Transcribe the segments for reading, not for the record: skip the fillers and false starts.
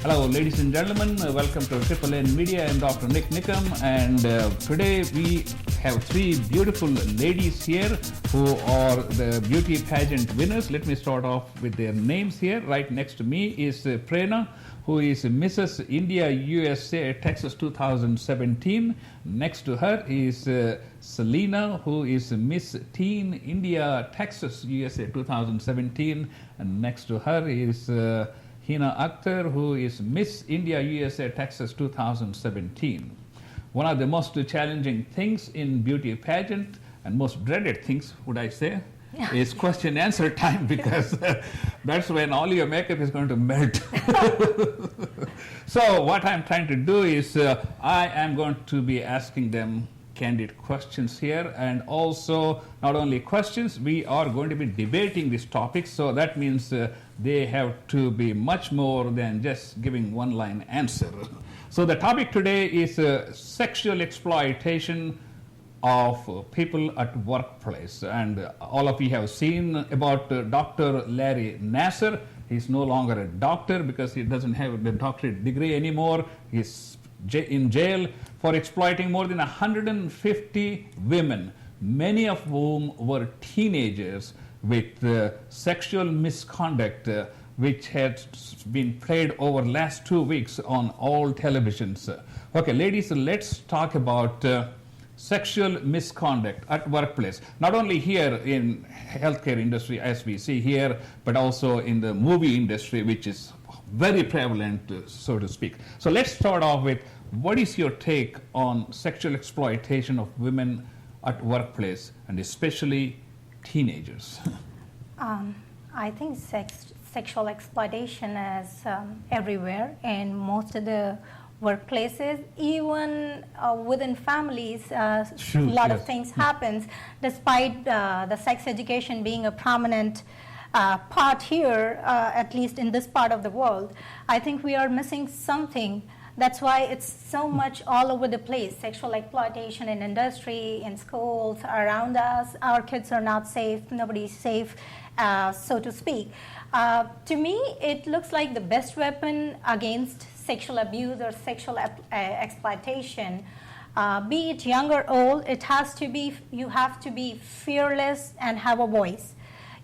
Hello, ladies and gentlemen. Welcome to Triple N Media. I'm Dr. Nick Nickham, and today we have three beautiful ladies here who are the beauty pageant winners. Let me start off with their names here. Right next to me is Prerna, who is Mrs. India USA Texas 2017. Next to her is Selena, who is Miss Teen India Texas USA 2017. And next to her is Hina Akhtar, who is Miss India USA Texas 2017. One of the most challenging things in beauty pageant, and most dreaded things, would I say, is question answer time, because that's when all your makeup is going to melt. So what I'm trying to do is I am going to be asking them candid questions here, and also not only questions, we are going to be debating these topics. So that means they have to be much more than just giving one line answer. So the topic today is sexual exploitation of people at workplace, and all of you have seen about Dr. Larry Nassar. He's no longer a doctor because he doesn't have the doctorate degree anymore. He's in jail for exploiting more than 150 women, many of whom were teenagers, with sexual misconduct which had been played over last 2 weeks on all televisions. Okay, ladies, let's talk about sexual misconduct at workplace, not only here in healthcare industry as we see here, but also in the movie industry, which is very prevalent, so to speak. So let's start off with, what is your take on sexual exploitation of women at workplace, and especially teenagers? I think sexual exploitation is everywhere in most of the workplaces, even within families. A lot of things happens, despite the sex education being a prominent part here, at least in this part of the world. I think we are missing something. That's why it's so much all over the place. Sexual exploitation in industry, in schools, around us. Our kids are not safe. Nobody's safe, so to speak. To me, it looks like the best weapon against sexual abuse or sexual exploitation, be it young or old, you have to be fearless and have a voice.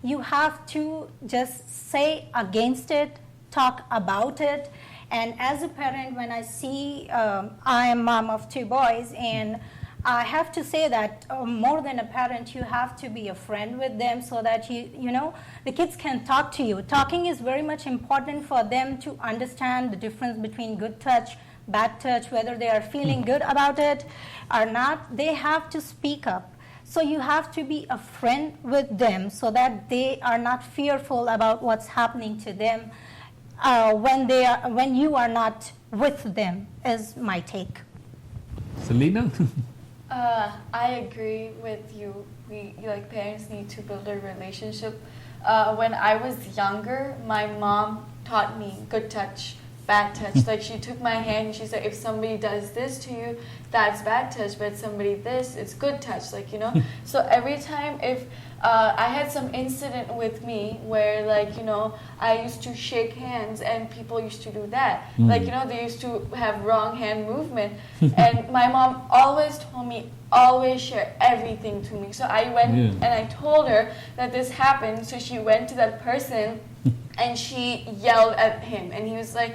You have to just say against it, talk about it. And as a parent, when I see, I am mom of 2 boys, and I have to say that more than a parent, you have to be a friend with them, so that the kids can talk to you. Talking is very much important for them to understand the difference between good touch, bad touch, whether they are feeling good about it or not. They have to speak up. So you have to be a friend with them, so that they are not fearful about what's happening to them when you are not with them, is my take. Selena? I agree with you. Like parents need to build a relationship. When I was younger, my mom taught me good touch, bad touch. Like she took my hand and she said, if somebody does this to you, that's bad touch, but somebody this, it's good touch. So every time if I had some incident with me where I used to shake hands and people used to do that. They used to have wrong hand movement. And my mom always told me, always share everything to me. So I went and I told her that this happened. So she went to that person and she yelled at him. And he was like,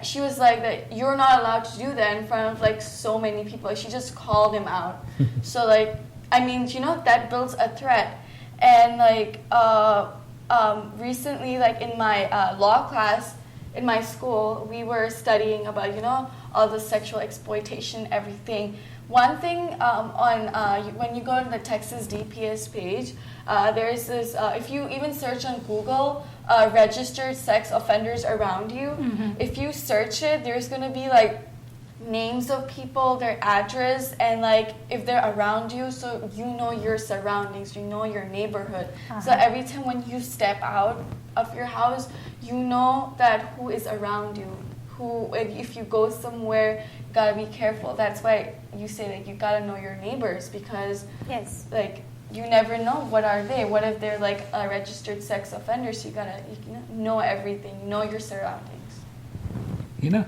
she was like, that you're not allowed to do that in front of so many people. She just called him out. So that builds a threat. And recently, in my law class in my school, we were studying about all the sexual exploitation, everything. One thing when you go to the Texas DPS page, there's this, if you even search on Google, registered sex offenders around you, if you search it, there's going to be names of people, their address, and if they're around you, so you know your surroundings, you know your neighborhood. So every time when you step out of your house, you know that who is around you. If you go somewhere, you gotta be careful. That's why you say you gotta know your neighbors, because you never know what are they. What if they're a registered sex offender? So you gotta know everything, know your surroundings. You know?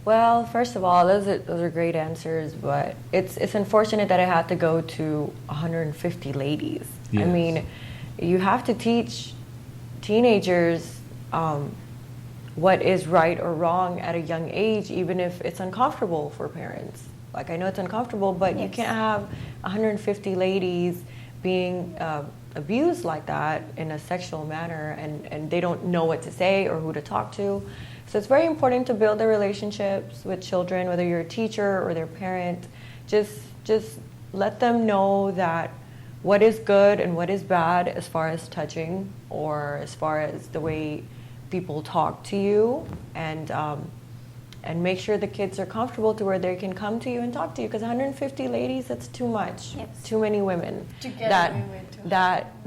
Well, first of all, those are great answers, but it's unfortunate that I had to go to 150 ladies. I Yes. mean, you have to teach teenagers what is right or wrong at a young age, even if it's uncomfortable for parents. Like, I know it's uncomfortable, but you Yes. can't have 150 ladies being abused like that in a sexual manner, and they don't know what to say or who to talk to. So it's very important to build the relationships with children, whether you're a teacher or their parent. Just let them know that what is good and what is bad as far as touching or as far as the way people talk to you, and make sure the kids are comfortable to where they can come to you and talk to you. Because 150 ladies, that's too much. Yes. Too many women To get that away with too.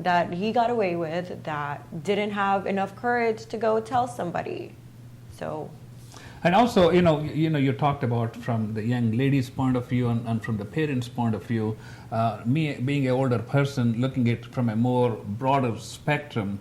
that he got away with, that didn't have enough courage to go tell somebody. So And also, you talked about from the young lady's point of view and from the parents' point of view. Me being an older person, looking at it from a more broader spectrum,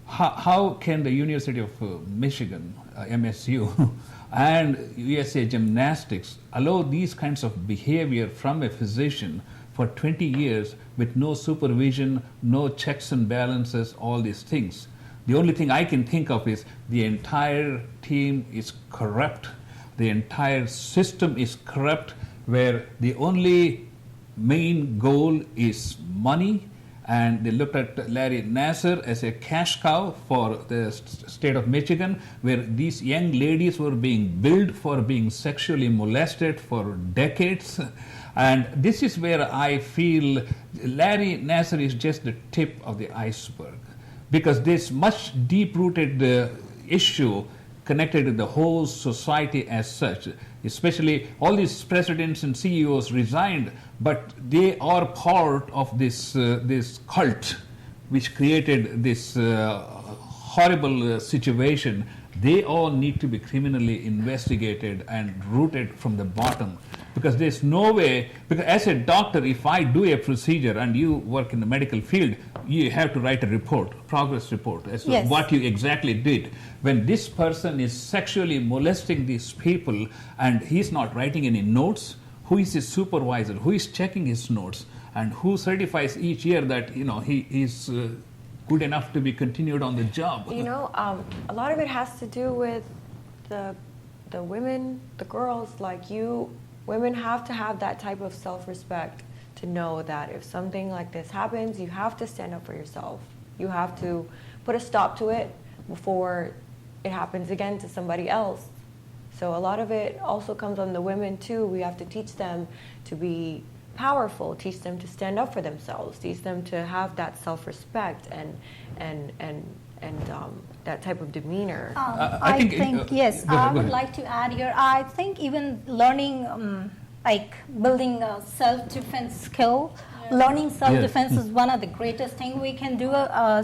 how can the University of Michigan, MSU, and USA Gymnastics allow these kinds of behavior from a physician for 20 years with no supervision, no checks and balances, all these things? The only thing I can think of is the entire team is corrupt, the entire system is corrupt, where the only main goal is money. And they looked at Larry Nassar as a cash cow for the state of Michigan, where these young ladies were being billed for being sexually molested for decades. And this is where I feel Larry Nassar is just the tip of the iceberg, because there's much deep-rooted issue connected to the whole society as such. Especially all these presidents and CEOs resigned, but they are part of this cult which created this horrible situation. They all need to be criminally investigated and rooted from the bottom, because there's no way, because as a doctor, if I do a procedure and you work in the medical field, you have to write a report, progress report, as to Yes. what you exactly did. When this person is sexually molesting these people and he's not writing any notes, who is his supervisor, who is checking his notes, and who certifies each year that he is good enough to be continued on the job? a lot of it has to do with the women, the girls like you. Women have to have that type of self-respect to know that if something like this happens, you have to stand up for yourself. You have to put a stop to it before it happens again to somebody else. So a lot of it also comes on the women too. We have to teach them to be powerful, teach them to stand up for themselves, teach them to have that self-respect and that type of demeanor. I think, yes, go ahead, I go would ahead. like to add here. I think even learning, like building a self-defense skill, learning self-defense is one of the greatest things we can do.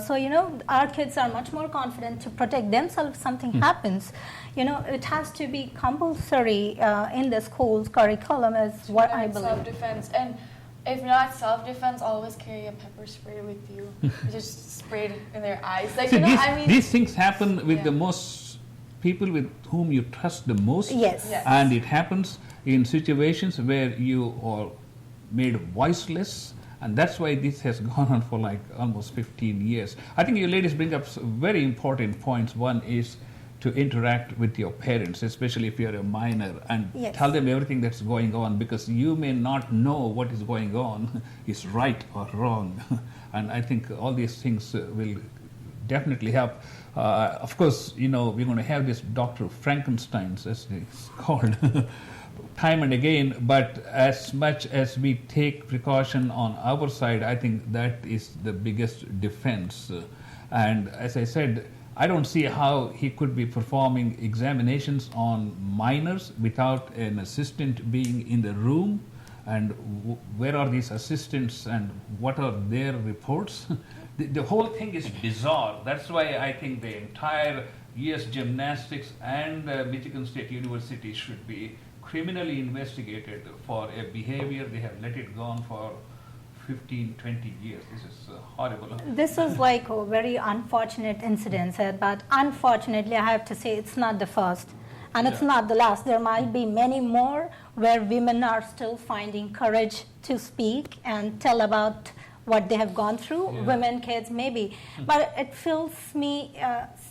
So, our kids are much more confident to protect themselves if something happens. It has to be compulsory in the school's curriculum is what I believe. Self-defense. And if not self-defense, always carry a pepper spray with you. Just spray it in their eyes. Like, See, these, these things happen with Yeah. the most people with whom you trust the most. Yes. Yes. And it happens in situations where you are made voiceless, and that's why this has gone on for like almost 15 years. I think you ladies bring up very important points. One is to interact with your parents, especially if you're a minor, and Yes. tell them everything that's going on, because you may not know what is going on is right or wrong. And I think all these things will definitely help. Of course, we're going to have this Dr. Frankenstein's, as it's called, time and again, but as much as we take precaution on our side, I think that is the biggest defense. And as I said, I don't see how he could be performing examinations on minors without an assistant being in the room. And where are these assistants and what are their reports? The whole thing is bizarre. That's why I think the entire US Gymnastics and Michigan State University should be criminally investigated for a behavior they have let it go on for 15, 20 years. This is horrible. This is like a very unfortunate incident, but unfortunately, I have to say it's not the first. And it's not the last. There might be many more where women are still finding courage to speak and tell about what they have gone through, Yeah. women, kids, maybe. But it fills me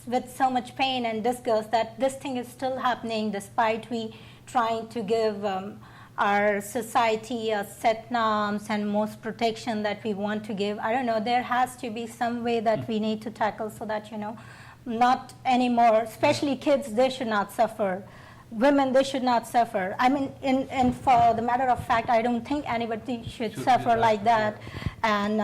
with so much pain and disgust that this thing is still happening despite we trying to give our society set norms and most protection that we want to give. I don't know, there has to be some way that we need to tackle so that, not anymore, especially kids, they should not suffer. Women, they should not suffer. I mean, and for the matter of fact, I don't think anybody should suffer like that and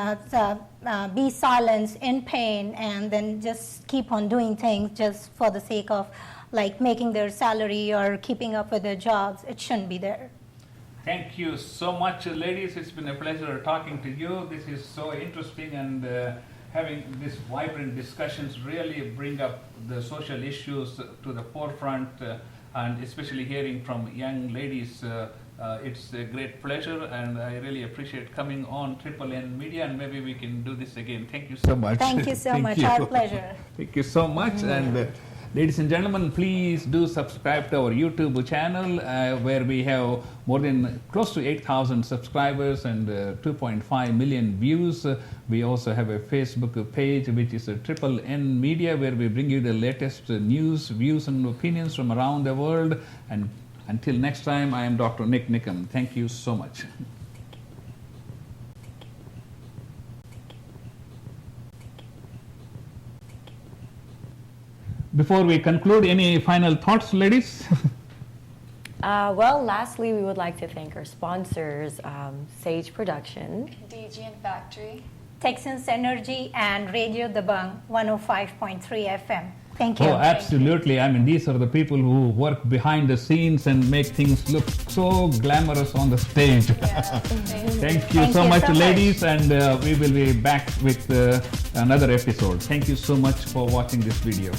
be silenced in pain and then just keep on doing things just for the sake of like making their salary or keeping up with their jobs. It shouldn't be there. Thank you so much, ladies. It's been a pleasure talking to you. This is so interesting, and having these vibrant discussions really bring up the social issues to the forefront, and especially hearing from young ladies. It's a great pleasure, and I really appreciate coming on Triple N Media, and maybe we can do this again. Thank you so much. Thank you so much. Our pleasure. Thank you so much. And ladies and gentlemen, please do subscribe to our YouTube channel where we have more than close to 8,000 subscribers and 2.5 million views. We also have a Facebook page which is Triple N Media, where we bring you the latest news, views and opinions from around the world. And until next time, I am Dr. Nick Nickham. Thank you so much. Before we conclude, any final thoughts, ladies? Well, lastly, we would like to thank our sponsors, Sage Production, DG and Factory. Texans Energy and Radio Dabang 105.3 FM. Thank you. Oh, absolutely. I mean, these are the people who work behind the scenes and make things look so glamorous on the stage. Yeah, Thank you so much, ladies, and we will be back with another episode. Thank you so much for watching this video.